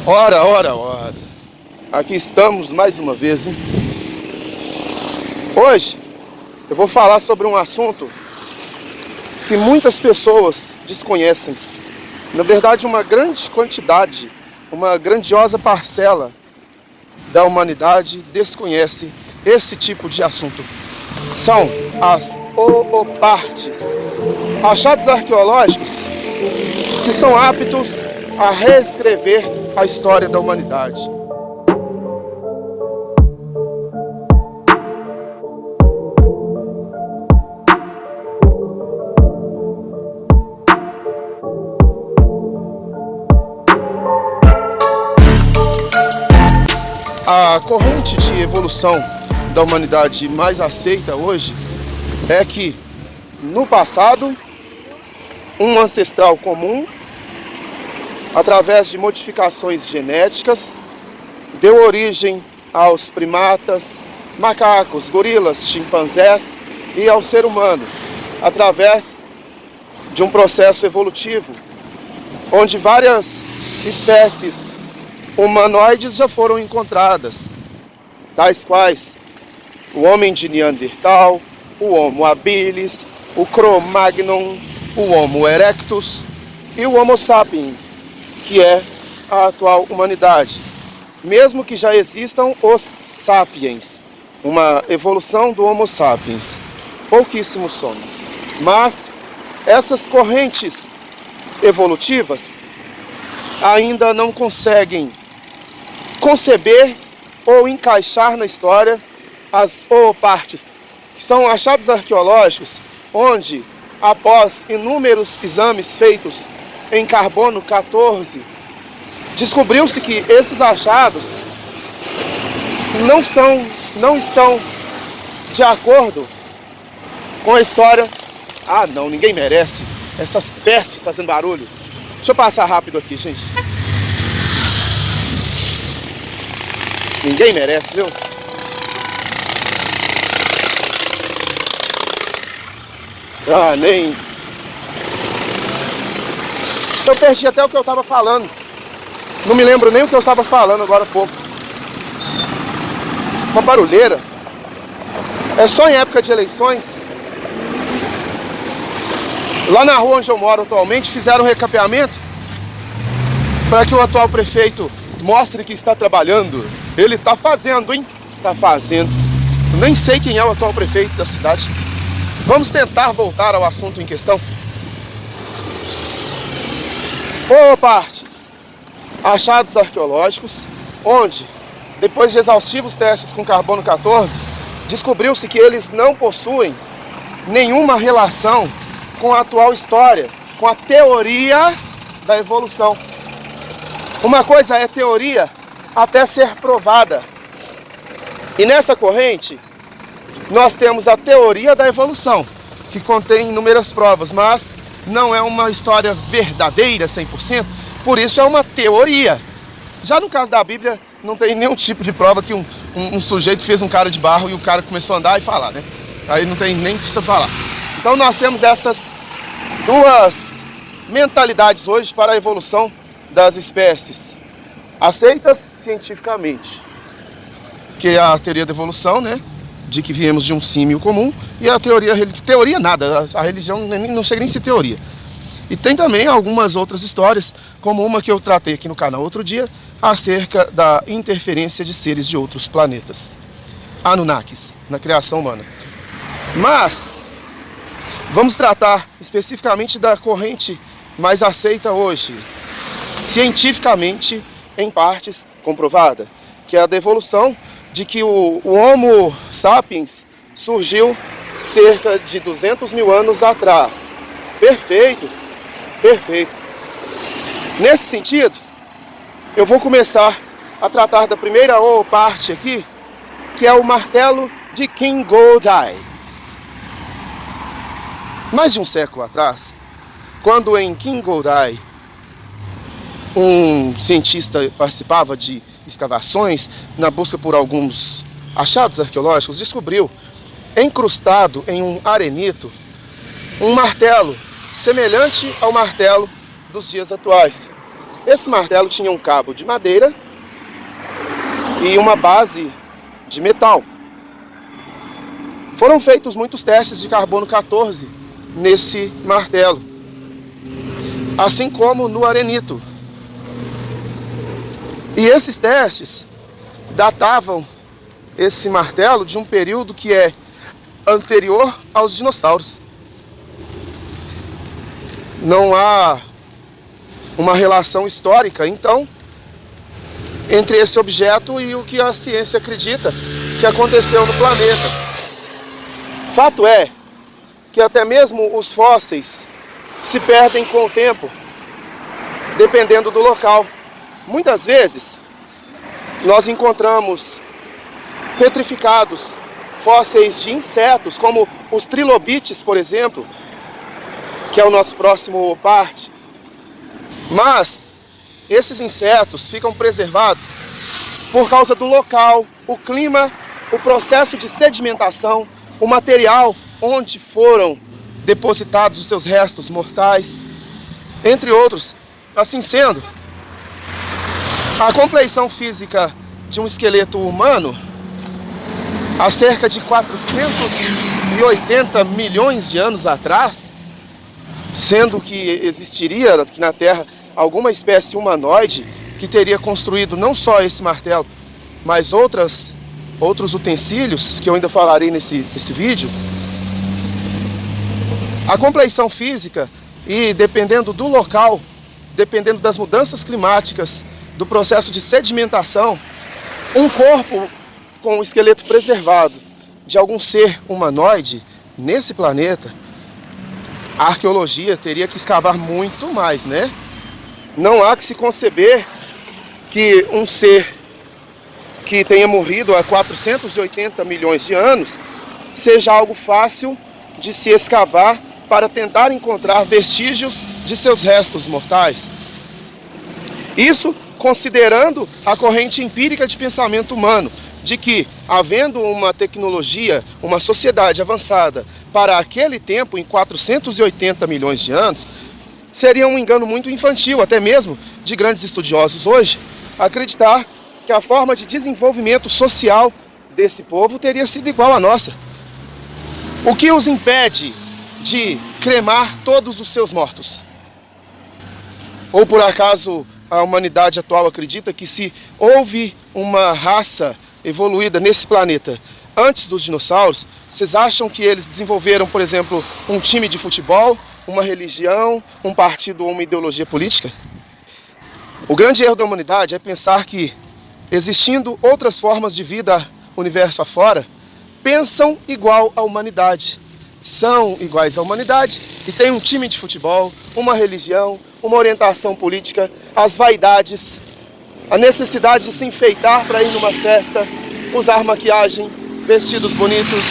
Ora, ora, ora. Aqui estamos mais uma vez, hein? Hoje eu vou falar sobre um assunto que muitas pessoas desconhecem. Na verdade, uma grande quantidade, uma grandiosa parcela da humanidade desconhece esse tipo de assunto. São as oopartes, achados arqueológicos que são aptos a reescrever a história da humanidade. A corrente de evolução da humanidade mais aceita hoje é que, no passado, um ancestral comum, através de modificações genéticas, deu origem aos primatas, macacos, gorilas, chimpanzés e ao ser humano, através de um processo evolutivo, onde várias espécies humanoides já foram encontradas, tais quais o homem de Neandertal, o Homo habilis, o Cro-Magnon, o Homo erectus e o Homo sapiens, que é a atual humanidade. Mesmo que já existam os sapiens, uma evolução do Homo sapiens, pouquíssimos somos. Mas essas correntes evolutivas ainda não conseguem conceber ou encaixar na história as oopartes, que são achados arqueológicos onde, após inúmeros exames feitos em carbono 14, descobriu-se que esses achados não estão de acordo com a história. Ah não, ninguém merece essas pestes fazendo barulho. Deixa eu passar rápido aqui, gente. Ninguém merece, viu? Ah, nem... Eu perdi até o que eu estava falando. Não me lembro nem o que eu estava falando agora há pouco. Uma barulheira. É só em época de eleições. Lá na rua onde eu moro atualmente, fizeram um recapeamento para que o atual prefeito mostre que está trabalhando. Ele está fazendo, hein? Está fazendo. Eu nem sei quem é o atual prefeito da cidade. Vamos tentar voltar ao assunto em questão. Oopartes, achados arqueológicos, onde, depois de exaustivos testes com carbono 14, descobriu-se que eles não possuem nenhuma relação com a atual história, com a teoria da evolução. Uma coisa é teoria até ser provada. E nessa corrente, nós temos a teoria da evolução, que contém inúmeras provas, mas não é uma história verdadeira 100%, por isso é uma teoria. Já no caso da Bíblia, não tem nenhum tipo de prova que um sujeito fez um cara de barro e o cara começou a andar e falar, né? Aí não tem nem precisa falar. Então nós temos essas duas mentalidades hoje para a evolução das espécies, aceitas cientificamente, que é a teoria da evolução, né? De que viemos de um símio comum, e a teoria nada, a religião não chega nem a ser teoria. E tem também algumas outras histórias, como uma que eu tratei aqui no canal outro dia, acerca da interferência de seres de outros planetas, Anunnakis, na criação humana. Mas vamos tratar especificamente da corrente mais aceita hoje, cientificamente, em partes comprovada, que é a da evolução, de que o Homo sapiens surgiu cerca de 200 mil anos atrás. Perfeito, perfeito. Nesse sentido, eu vou começar a tratar da primeira ooparte aqui, que é o martelo de Kingodai. Mais de um século atrás, quando em Kingodai um cientista participava de escavações na busca por alguns achados arqueológicos, descobriu, encrustado em um arenito, um martelo semelhante ao martelo dos dias atuais. Esse martelo tinha um cabo de madeira e uma base de metal. Foram feitos muitos testes de carbono 14 nesse martelo, assim como no arenito. E esses testes datavam esse martelo de um período que é anterior aos dinossauros. Não há uma relação histórica, então, entre esse objeto e o que a ciência acredita que aconteceu no planeta. Fato é que até mesmo os fósseis se perdem com o tempo, dependendo do local. Muitas vezes, nós encontramos petrificados fósseis de insetos, como os trilobites, por exemplo, que é o nosso próximo parte. Mas esses insetos ficam preservados por causa do local, o clima, o processo de sedimentação, o material onde foram depositados os seus restos mortais, entre outros. Assim sendo, a compleição física de um esqueleto humano, há cerca de 480 milhões de anos atrás, sendo que existiria aqui na Terra alguma espécie humanoide que teria construído não só esse martelo, mas outros utensílios, que eu ainda falarei nesse vídeo. A compleição física, e dependendo do local, dependendo das mudanças climáticas, do processo de sedimentação, um corpo com o esqueleto preservado de algum ser humanoide nesse planeta, a arqueologia teria que escavar muito mais, né? Não há que se conceber que um ser que tenha morrido há 480 milhões de anos seja algo fácil de se escavar para tentar encontrar vestígios de seus restos mortais. Isso considerando a corrente empírica de pensamento humano, de que, havendo uma tecnologia, uma sociedade avançada para aquele tempo, em 480 milhões de anos, seria um engano muito infantil, até mesmo de grandes estudiosos hoje, acreditar que a forma de desenvolvimento social desse povo teria sido igual à nossa. O que os impede de cremar todos os seus mortos? Ou por acaso a humanidade atual acredita que se houve uma raça evoluída nesse planeta antes dos dinossauros, vocês acham que eles desenvolveram, por exemplo, um time de futebol, uma religião, um partido ou uma ideologia política? O grande erro da humanidade é pensar que, existindo outras formas de vida universo afora, pensam igual à humanidade, são iguais à humanidade e têm um time de futebol, uma religião, uma orientação política, as vaidades, a necessidade de se enfeitar para ir numa festa, usar maquiagem, vestidos bonitos.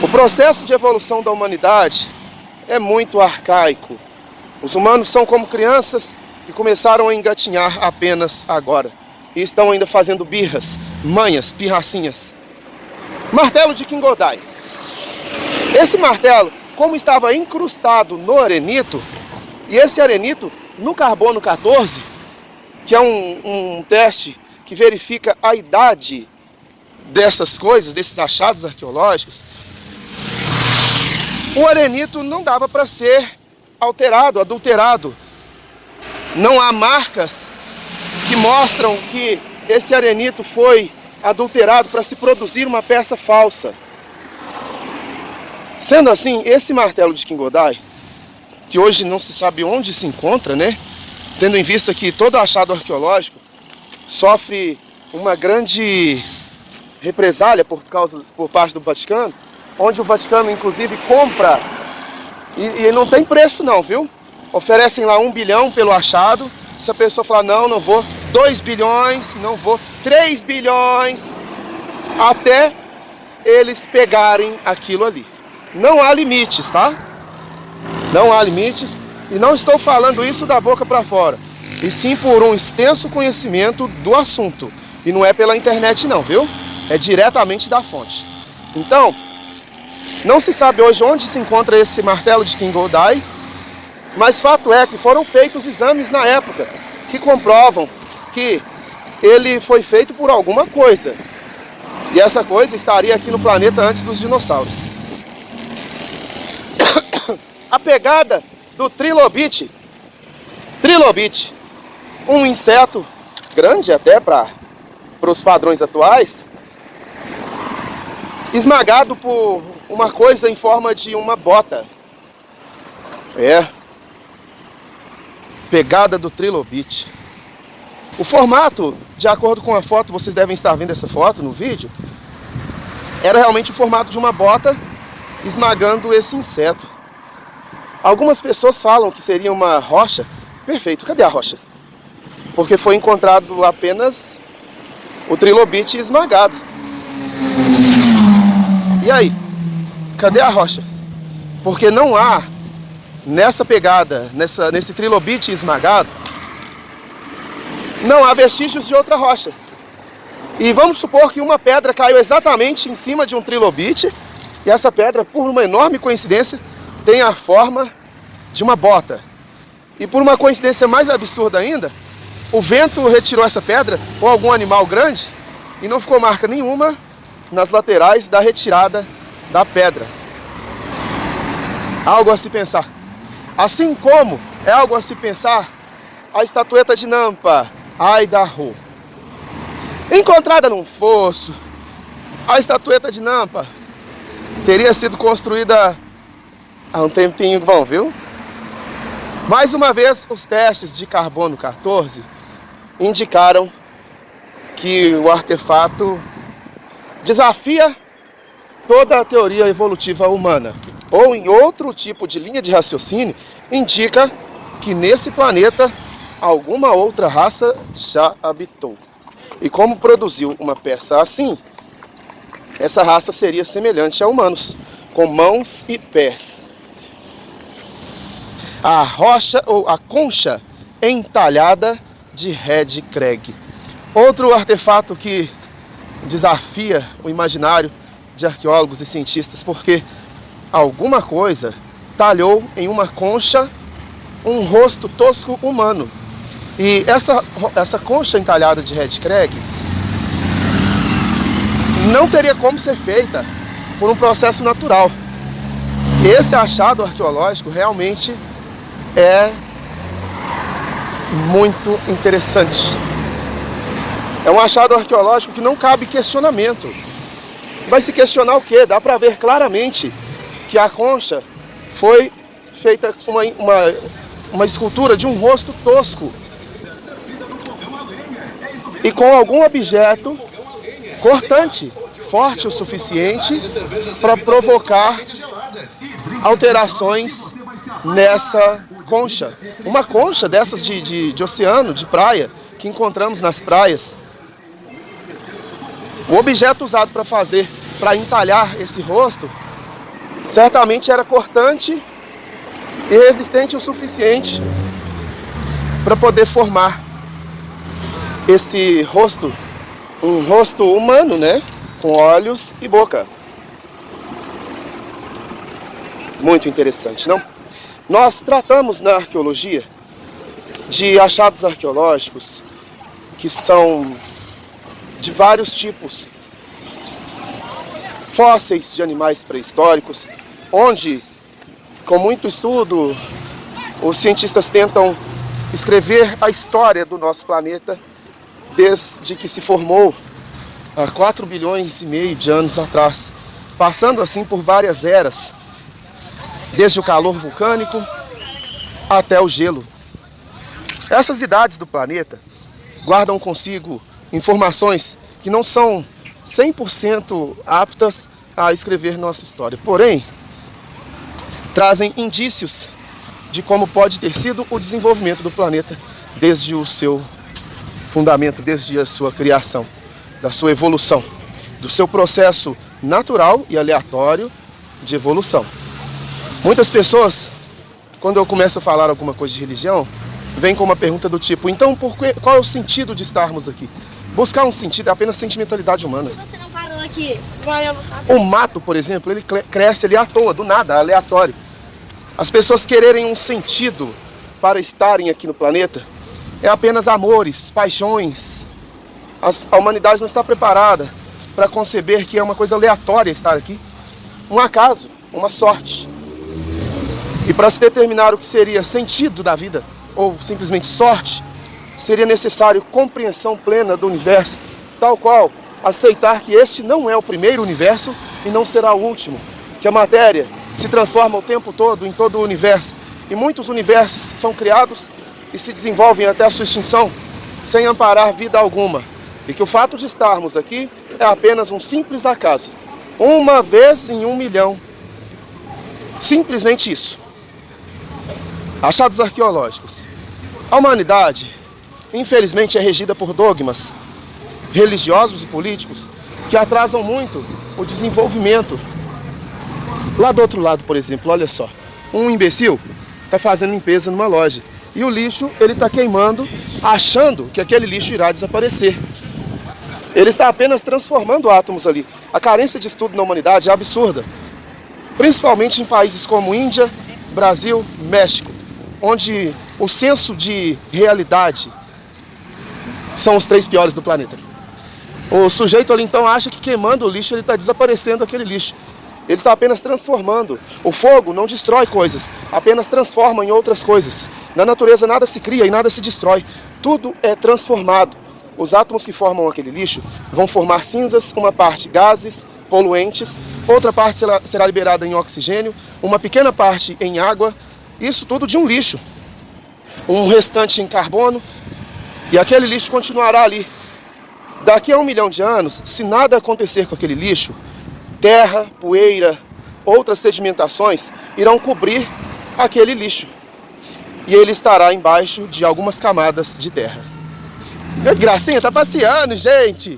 O processo de evolução da humanidade é muito arcaico. Os humanos são como crianças que começaram a engatinhar apenas agora e estão ainda fazendo birras, manhas, pirracinhas. Martelo de Kingodai. Esse martelo, como estava incrustado no arenito, e esse arenito no carbono 14, que é um teste que verifica a idade dessas coisas, desses achados arqueológicos, o arenito não dava para ser alterado, adulterado. Não há marcas que mostram que esse arenito foi adulterado para se produzir uma peça falsa. Sendo assim, esse martelo de Kingodai, que hoje não se sabe onde se encontra, né? Tendo em vista que todo achado arqueológico sofre uma grande represália por parte do Vaticano, onde o Vaticano inclusive compra, e não tem preço não, viu? Oferecem lá 1 bilhão pelo achado. Se a pessoa falar não vou, 2 bilhões, não vou, 3 bilhões, até eles pegarem aquilo ali. Não há limites, tá? Não há limites, e não estou falando isso da boca para fora, e sim por um extenso conhecimento do assunto. E não é pela internet não, viu? É diretamente da fonte. Então, não se sabe hoje onde se encontra esse martelo de Kingodai, Mas fato é que foram feitos exames na época que comprovam que ele foi feito por alguma coisa. E essa coisa estaria aqui no planeta antes dos dinossauros. A pegada do trilobite, um inseto grande até para os padrões atuais, esmagado por uma coisa em forma de uma bota. Pegada do trilobite. O formato, de acordo com a foto, vocês devem estar vendo essa foto no vídeo, era realmente o formato de uma bota esmagando esse inseto. Algumas pessoas falam que seria uma rocha. Perfeito, cadê a rocha? Porque foi encontrado apenas o trilobite esmagado. E aí? Cadê a rocha? Porque não há, nessa pegada, nesse trilobite esmagado, não há vestígios de outra rocha. E vamos supor que uma pedra caiu exatamente em cima de um trilobite, e essa pedra, por uma enorme coincidência, tem a forma de uma bota. E por uma coincidência mais absurda ainda, o vento retirou essa pedra, ou algum animal grande, e não ficou marca nenhuma nas laterais da retirada da pedra. Algo a se pensar. Assim como é algo a se pensar a estatueta de Nampa, Idaho. Encontrada num fosso, a estatueta de Nampa teria sido construída há um tempinho bom, viu? Mais uma vez, os testes de carbono 14 indicaram que o artefato desafia toda a teoria evolutiva humana. Ou em outro tipo de linha de raciocínio, indica que nesse planeta alguma outra raça já habitou. E como produziu uma peça assim, essa raça seria semelhante a humanos, com mãos e pés. A rocha ou a concha entalhada de Red Craig. Outro artefato que desafia o imaginário de arqueólogos e cientistas, porque alguma coisa talhou em uma concha um rosto tosco humano. E essa concha entalhada de Red Craig não teria como ser feita por um processo natural. Esse achado arqueológico realmente é muito interessante. É um achado arqueológico que não cabe questionamento. Vai se questionar o quê? Dá para ver claramente que a concha foi feita com uma escultura de um rosto tosco e com algum objeto cortante, forte o suficiente para provocar alterações nessa concha. Uma concha dessas de oceano, de praia, que encontramos nas praias. O objeto usado para entalhar esse rosto, certamente era cortante e resistente o suficiente para poder formar esse rosto, um rosto humano, né? Com olhos e boca. Muito interessante, não? Nós tratamos na arqueologia de achados arqueológicos que são de vários tipos. Fósseis de animais pré-históricos, onde, com muito estudo, os cientistas tentam escrever a história do nosso planeta desde que se formou há 4 bilhões e meio de anos atrás, passando assim por várias eras, desde o calor vulcânico até o gelo. Essas idades do planeta guardam consigo informações que não são 100% aptas a escrever nossa história, porém, trazem indícios de como pode ter sido o desenvolvimento do planeta desde o seu fundamento, desde a sua criação, da sua evolução, do seu processo natural e aleatório de evolução. Muitas pessoas, quando eu começo a falar alguma coisa de religião, vêm com uma pergunta do tipo: então, qual é o sentido de estarmos aqui? Buscar um sentido é apenas sentimentalidade humana. Você não parou aqui? O mato, por exemplo, ele cresce ali à toa, do nada, aleatório. as pessoas quererem um sentido para estarem aqui no planeta, é apenas amores, paixões. A humanidade não está preparada para conceber que é uma coisa aleatória estar aqui, um acaso, uma sorte. E para se determinar o que seria sentido da vida, ou simplesmente sorte, seria necessário compreensão plena do universo, tal qual aceitar que este não é o primeiro universo e não será o último, que a matéria se transforma o tempo todo em todo o universo, e muitos universos são criados e se desenvolvem até a sua extinção, sem amparar vida alguma, e que o fato de estarmos aqui é apenas um simples acaso, uma vez em 1 milhão, simplesmente isso. Achados arqueológicos. A humanidade, infelizmente, é regida por dogmas religiosos e políticos que atrasam muito o desenvolvimento. Lá do outro lado, por exemplo, olha só, um imbecil está fazendo limpeza numa loja e o lixo ele está queimando, achando que aquele lixo irá desaparecer. Ele está apenas transformando átomos ali. A carência de estudo na humanidade é absurda, principalmente em países como Índia, Brasil, México, onde o senso de realidade são os 3 piores do planeta. O sujeito ali então acha que queimando o lixo ele está desaparecendo aquele lixo. Ele está apenas transformando. O fogo não destrói coisas, apenas transforma em outras coisas. Na natureza nada se cria e nada se destrói. Tudo é transformado. Os átomos que formam aquele lixo vão formar cinzas, uma parte gases, poluentes, outra parte será liberada em oxigênio, uma pequena parte em água, isso tudo de um lixo. Um restante em carbono, e aquele lixo continuará ali. Daqui a 1 milhão de anos, se nada acontecer com aquele lixo, terra, poeira, outras sedimentações irão cobrir aquele lixo. E ele estará embaixo de algumas camadas de terra. Que gracinha, tá passeando, gente!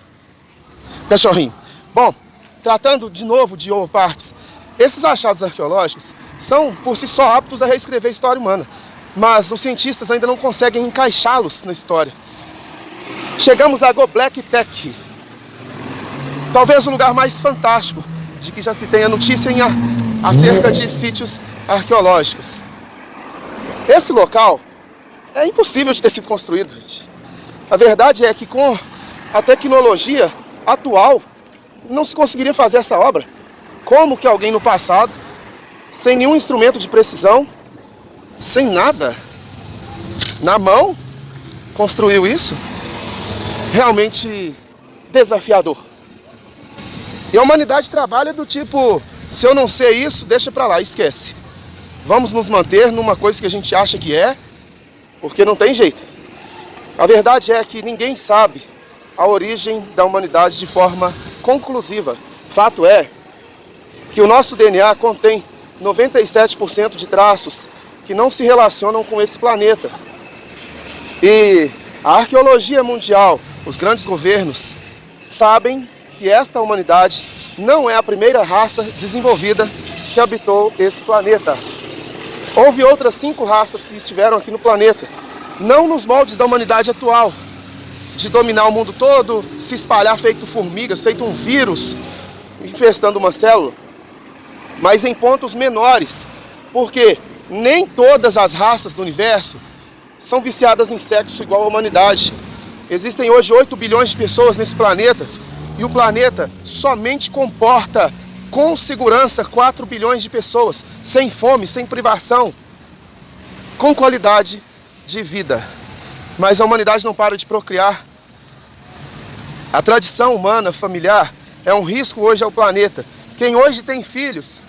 Cachorrinho. Bom, tratando de novo de partes, esses achados arqueológicos são por si só aptos a reescrever a história humana, mas os cientistas ainda não conseguem encaixá-los na história. Chegamos a Göbekli Tepe, talvez o lugar mais fantástico de que já se tenha notícia acerca de sítios arqueológicos. Esse local é impossível de ter sido construído, gente. A verdade é que com a tecnologia atual não se conseguiria fazer essa obra. Como que alguém no passado, sem nenhum instrumento de precisão, sem nada, na mão, construiu isso? Realmente desafiador. E a humanidade trabalha do tipo, se eu não sei isso, deixa pra lá, esquece. Vamos nos manter numa coisa que a gente acha que é, porque não tem jeito. A verdade é que ninguém sabe a origem da humanidade de forma conclusiva. Fato é que o nosso DNA contém 97% de traços que não se relacionam com esse planeta. E a arqueologia mundial, os grandes governos, sabem que esta humanidade não é a primeira raça desenvolvida que habitou esse planeta. Houve outras 5 raças que estiveram aqui no planeta, não nos moldes da humanidade atual, de dominar o mundo todo, se espalhar feito formigas, feito um vírus, infestando uma célula, mas em pontos menores, porque nem todas as raças do universo são viciadas em sexo igual à humanidade. Existem hoje 8 bilhões de pessoas nesse planeta, e o planeta somente comporta com segurança 4 bilhões de pessoas, sem fome, sem privação, com qualidade de vida. Mas a humanidade não para de procriar. A tradição humana, familiar, é um risco hoje ao planeta. Quem hoje tem filhos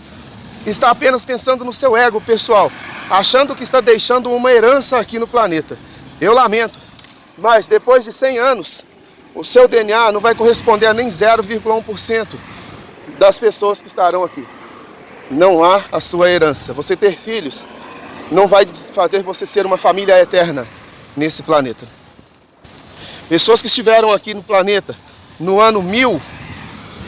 está apenas pensando no seu ego pessoal, achando que está deixando uma herança aqui no planeta. Eu lamento, mas depois de 100 anos, o seu DNA não vai corresponder a nem 0,1% das pessoas que estarão aqui. Não há a sua herança. Você ter filhos não vai fazer você ser uma família eterna nesse planeta. Pessoas que estiveram aqui no planeta no ano 1000,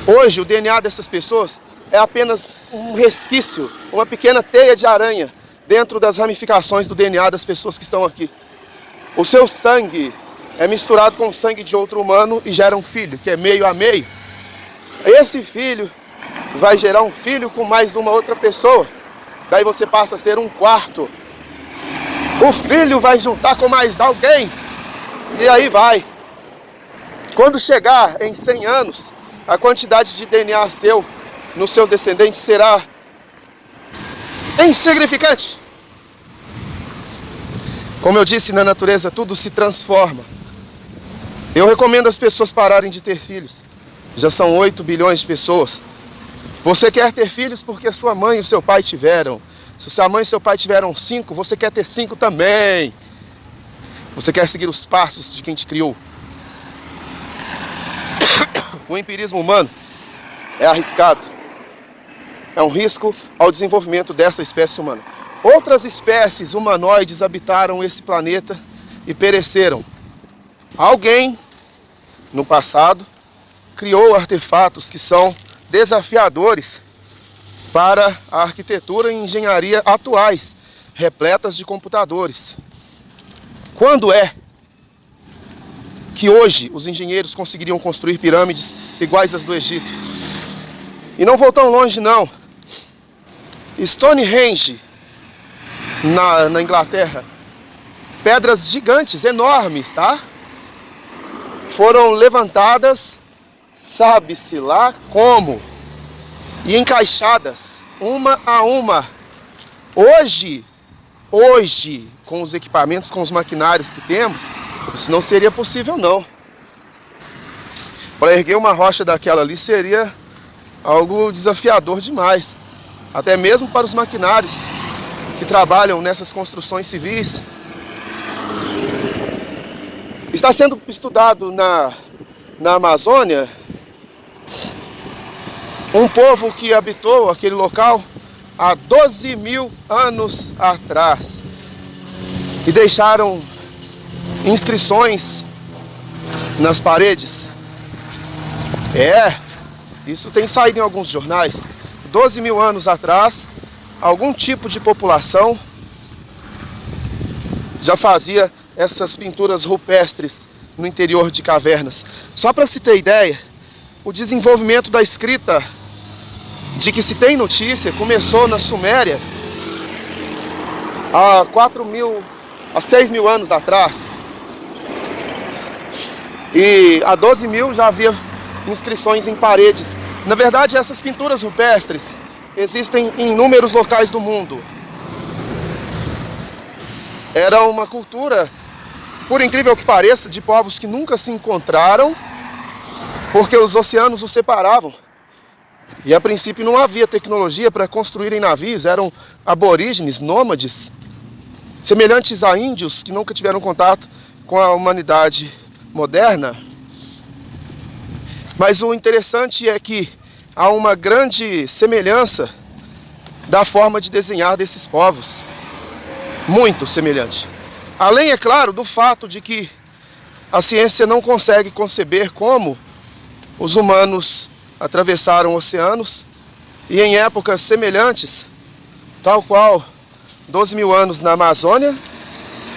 hoje o DNA dessas pessoas é apenas um resquício, uma pequena teia de aranha dentro das ramificações do DNA das pessoas que estão aqui. O seu sangue é misturado com o sangue de outro humano e gera um filho, que é meio a meio. Esse filho vai gerar um filho com mais uma outra pessoa. daí você passa a ser um quarto. O filho vai juntar com mais alguém, e aí vai. Quando chegar em 100 anos, a quantidade de DNA seu nos seus descendentes será insignificante. Como eu disse, na natureza tudo se transforma. Eu recomendo às pessoas pararem de ter filhos. Já são 8 bilhões de pessoas. Você quer ter filhos porque a sua mãe e o seu pai tiveram. Se sua mãe e seu pai tiveram 5, você quer ter 5 também. Você quer seguir os passos de quem te criou. O empirismo humano é arriscado. É um risco ao desenvolvimento dessa espécie humana. Outras espécies humanoides habitaram esse planeta e pereceram. Alguém, no passado, criou artefatos que são desafiadores para a arquitetura e engenharia atuais, repletas de computadores. Quando é que hoje os engenheiros conseguiriam construir pirâmides iguais às do Egito? E não vou tão longe não. Stonehenge, na Inglaterra, pedras gigantes, enormes, tá? Foram levantadas, sabe-se lá como, e encaixadas, uma a uma. Hoje, com os equipamentos, com os maquinários que temos, isso não seria possível não. Para erguer uma rocha daquela ali seria algo desafiador demais. Até mesmo para os maquinários que trabalham nessas construções civis. Está sendo estudado na Amazônia um povo que habitou aquele local há 12 mil anos atrás e deixaram inscrições nas paredes. Isso tem saído em alguns jornais. 12 mil anos atrás, algum tipo de população já fazia essas pinturas rupestres no interior de cavernas. Só para se ter ideia, o desenvolvimento da escrita de que se tem notícia começou na Suméria há 6 mil anos atrás. E há 12 mil já havia inscrições em paredes. Na verdade, essas pinturas rupestres existem em inúmeros locais do mundo. Era uma cultura, por incrível que pareça, de povos que nunca se encontraram, porque os oceanos os separavam. E a princípio não havia tecnologia para construírem navios, eram aborígenes, nômades, semelhantes a índios que nunca tiveram contato com a humanidade moderna. Mas o interessante é que há uma grande semelhança da forma de desenhar desses povos. Muito semelhante. Além, é claro, do fato de que a ciência não consegue conceber como os humanos atravessaram oceanos e em épocas semelhantes, tal qual 12 mil anos na Amazônia,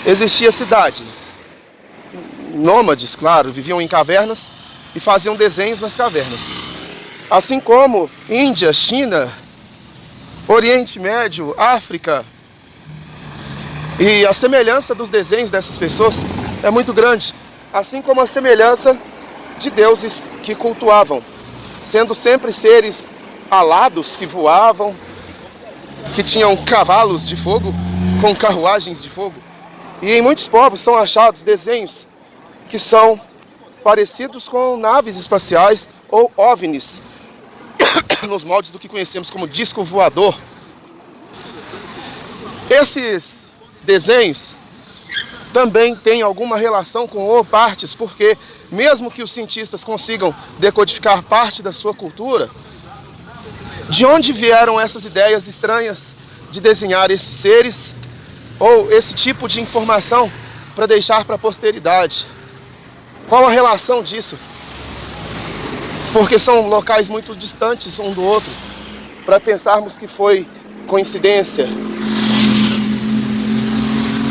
existia cidade. Nômades, claro, viviam em cavernas e faziam desenhos nas cavernas. Assim como Índia, China, Oriente Médio, África. E a semelhança dos desenhos dessas pessoas é muito grande. Assim como a semelhança de deuses que cultuavam, sendo sempre seres alados que voavam, que tinham cavalos de fogo com carruagens de fogo. E em muitos povos são achados desenhos que são parecidos com naves espaciais ou OVNIs, nos moldes do que conhecemos como disco voador. Esses desenhos também têm alguma relação com ou partes, porque mesmo que os cientistas consigam decodificar parte da sua cultura, de onde vieram essas ideias estranhas de desenhar esses seres ou esse tipo de informação para deixar para a posteridade? Qual a relação disso? Porque são locais muito distantes um do outro, para pensarmos que foi coincidência.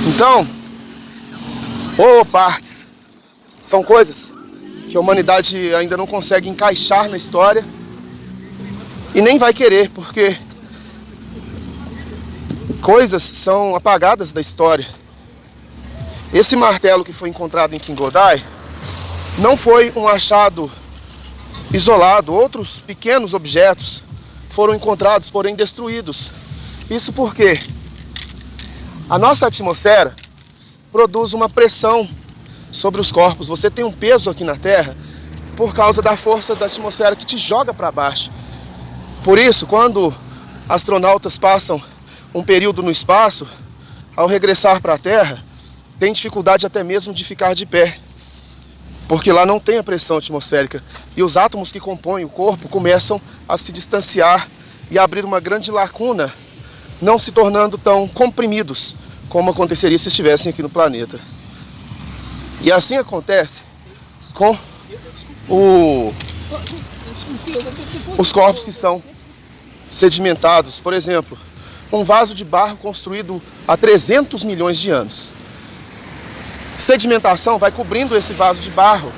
Então, ou partes, são coisas que a humanidade ainda não consegue encaixar na história e nem vai querer, porque coisas são apagadas da história. Esse martelo que foi encontrado em Qingodai não foi um achado isolado. Outros pequenos objetos foram encontrados, porém destruídos. Isso porque a nossa atmosfera produz uma pressão sobre os corpos. Você tem um peso aqui na Terra por causa da força da atmosfera que te joga para baixo. Por isso, quando astronautas passam um período no espaço, ao regressar para a Terra, tem dificuldade até mesmo de ficar de pé, porque lá não tem a pressão atmosférica e os átomos que compõem o corpo começam a se distanciar e abrir uma grande lacuna, não se tornando tão comprimidos como aconteceria se estivessem aqui no planeta. E assim acontece com os corpos que são sedimentados. Por exemplo, um vaso de barro construído há 300 milhões de anos. Sedimentação vai cobrindo esse vaso de barro.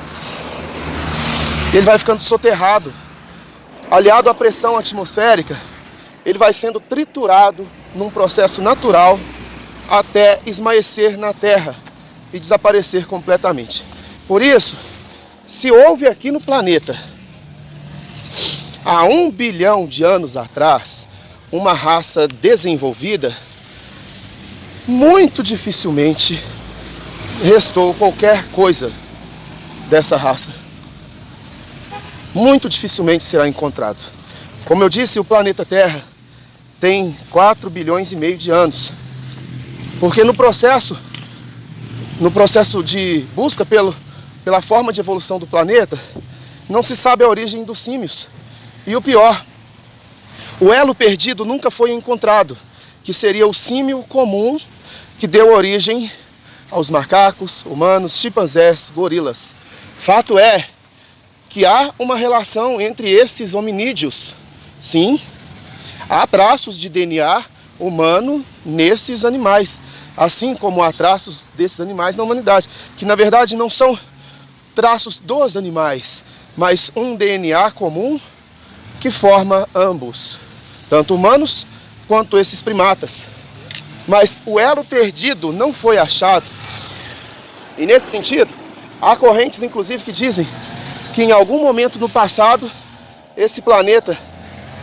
Ele vai ficando soterrado. Aliado à pressão atmosférica, ele vai sendo triturado num processo natural até esmaecer na terra e desaparecer completamente. Por isso, se houve aqui no planeta, há 1 bilhão de anos atrás, uma raça desenvolvida, muito dificilmente restou qualquer coisa dessa raça. Muito dificilmente será encontrado. Como eu disse, o planeta Terra tem 4 bilhões e meio de anos. Porque no processo de busca pela forma de evolução do planeta, não se sabe a origem dos símios. E o pior, o elo perdido nunca foi encontrado, que seria o símio comum que deu origem aos macacos, humanos, chimpanzés, gorilas. Fato é que há uma relação entre esses hominídeos. Sim, há traços de DNA humano nesses animais, assim como há traços desses animais na humanidade, que na verdade não são traços dos animais, mas um DNA comum que forma ambos, tanto humanos quanto esses primatas. Mas o elo perdido não foi achado. E nesse sentido, há correntes inclusive que dizem que em algum momento no passado esse planeta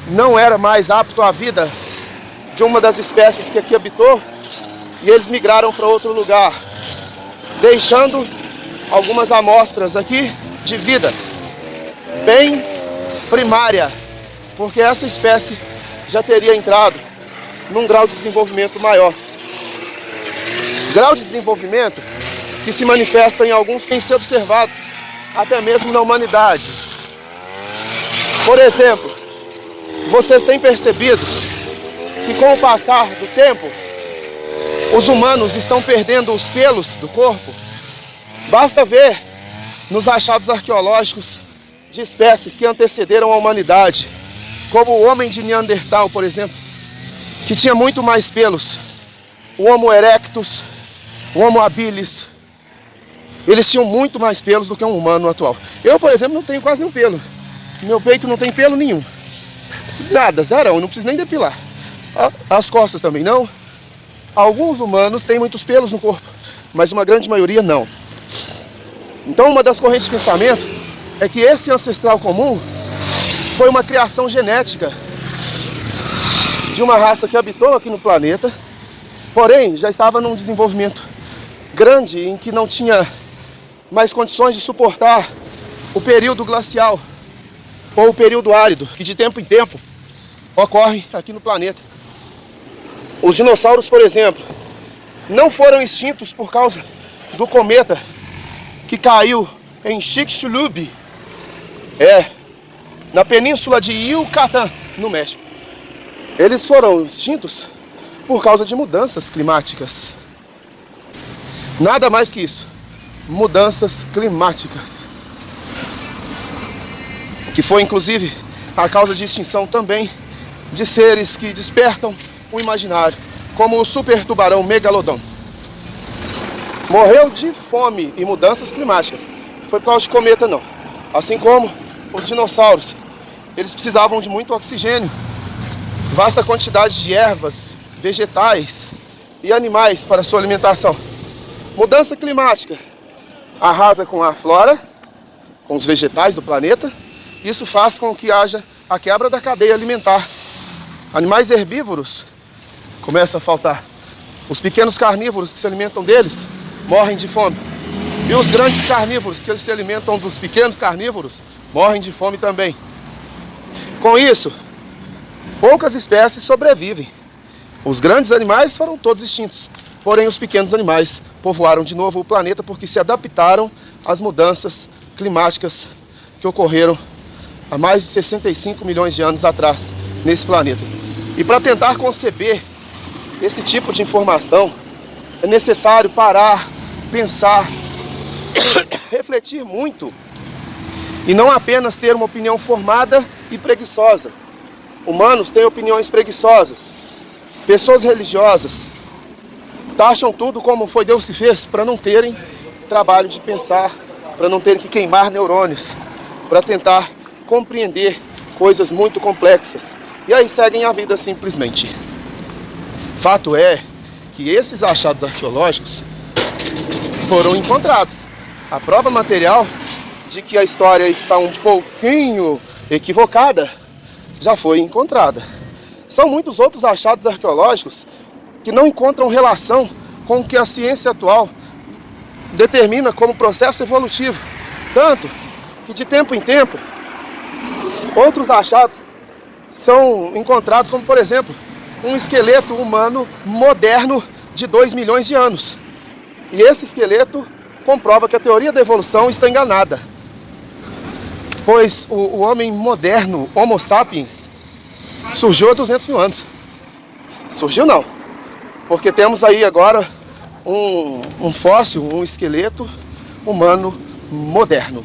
não era mais apto à vida de uma das espécies que aqui habitou e eles migraram para outro lugar, deixando algumas amostras aqui de vida bem primária, porque essa espécie já teria entrado num grau de desenvolvimento maior. Grau de desenvolvimento que se manifesta em alguns sem ser observados, até mesmo na humanidade. Por exemplo, vocês têm percebido que com o passar do tempo, os humanos estão perdendo os pelos do corpo? Basta ver nos achados arqueológicos de espécies que antecederam a humanidade, como o homem de Neandertal, por exemplo, que tinha muito mais pelos, o Homo erectus, o Homo habilis. Eles tinham muito mais pelos do que um humano atual. Eu, por exemplo, não tenho quase nenhum pelo. Meu peito não tem pelo nenhum. Nada, zerão, não preciso nem depilar. As costas também não. Alguns humanos têm muitos pelos no corpo, mas uma grande maioria não. Então, uma das correntes de pensamento é que esse ancestral comum foi uma criação genética de uma raça que habitou aqui no planeta, porém já estava num desenvolvimento grande em que não tinha mais condições de suportar o período glacial ou o período árido, que de tempo em tempo ocorre aqui no planeta. Os dinossauros, por exemplo, não foram extintos por causa do cometa que caiu em Chicxulub, na península de Yucatán, no México. Eles foram extintos por causa de mudanças climáticas. Nada mais que isso. Mudanças climáticas. Que foi inclusive a causa de extinção também de seres que despertam o imaginário, como o super tubarão megalodon. Morreu de fome e mudanças climáticas. Não foi por causa de cometa não. Assim como os dinossauros. Eles precisavam de muito oxigênio. Vasta quantidade de ervas vegetais e animais para sua alimentação. Mudança climática arrasa com a flora, com os vegetais do planeta. Isso faz com que haja a quebra da cadeia alimentar. Animais herbívoros começam a faltar. Os pequenos carnívoros que se alimentam deles morrem de fome. E os grandes carnívoros que eles se alimentam dos pequenos carnívoros morrem de fome também. Com isso, poucas espécies sobrevivem. Os grandes animais foram todos extintos. Porém, os pequenos animais povoaram de novo o planeta porque se adaptaram às mudanças climáticas que ocorreram há mais de 65 milhões de anos atrás nesse planeta. E para tentar conceber esse tipo de informação, é necessário parar, pensar, refletir muito e não apenas ter uma opinião formada e preguiçosa. Humanos têm opiniões preguiçosas. Pessoas religiosas taxam tudo como foi Deus que fez para não terem trabalho de pensar, para não terem que queimar neurônios, para tentar compreender coisas muito complexas. E aí seguem a vida simplesmente. Fato é que esses achados arqueológicos foram encontrados. A prova material de que a história está um pouquinho equivocada já foi encontrada. São muitos outros achados arqueológicos que não encontram relação com o que a ciência atual determina como processo evolutivo. Tanto que de tempo em tempo, outros achados são encontrados, como por exemplo, um esqueleto humano moderno de 2 milhões de anos. E esse esqueleto comprova que a teoria da evolução está enganada. Pois o homem moderno, Homo sapiens, surgiu há 200 mil anos. Surgiu não, porque temos aí agora um fóssil, um esqueleto humano moderno.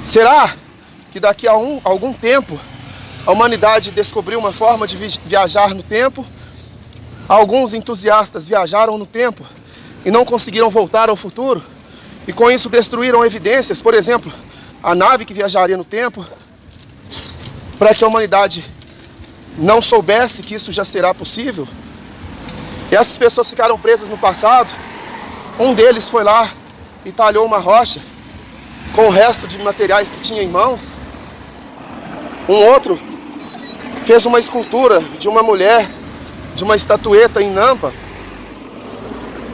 Será que daqui a algum tempo a humanidade descobriu uma forma de viajar no tempo? Alguns entusiastas viajaram no tempo e não conseguiram voltar ao futuro, e com isso destruíram evidências, por exemplo, a nave que viajaria no tempo, para que a humanidade não soubesse que isso já será possível. E essas pessoas ficaram presas no passado. Um deles foi lá e talhou uma rocha com o resto de materiais que tinha em mãos. Um outro fez uma escultura de uma mulher, de uma estatueta em Nampa.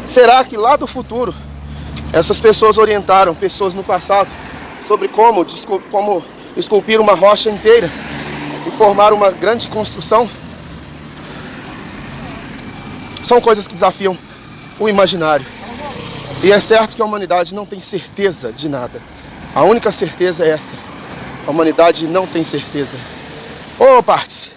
Será que lá do futuro essas pessoas orientaram pessoas no passado sobre como esculpir uma rocha inteira e formar uma grande construção? São coisas que desafiam o imaginário. E é certo que a humanidade não tem certeza de nada. A única certeza é essa: a humanidade não tem certeza. Ô, partes!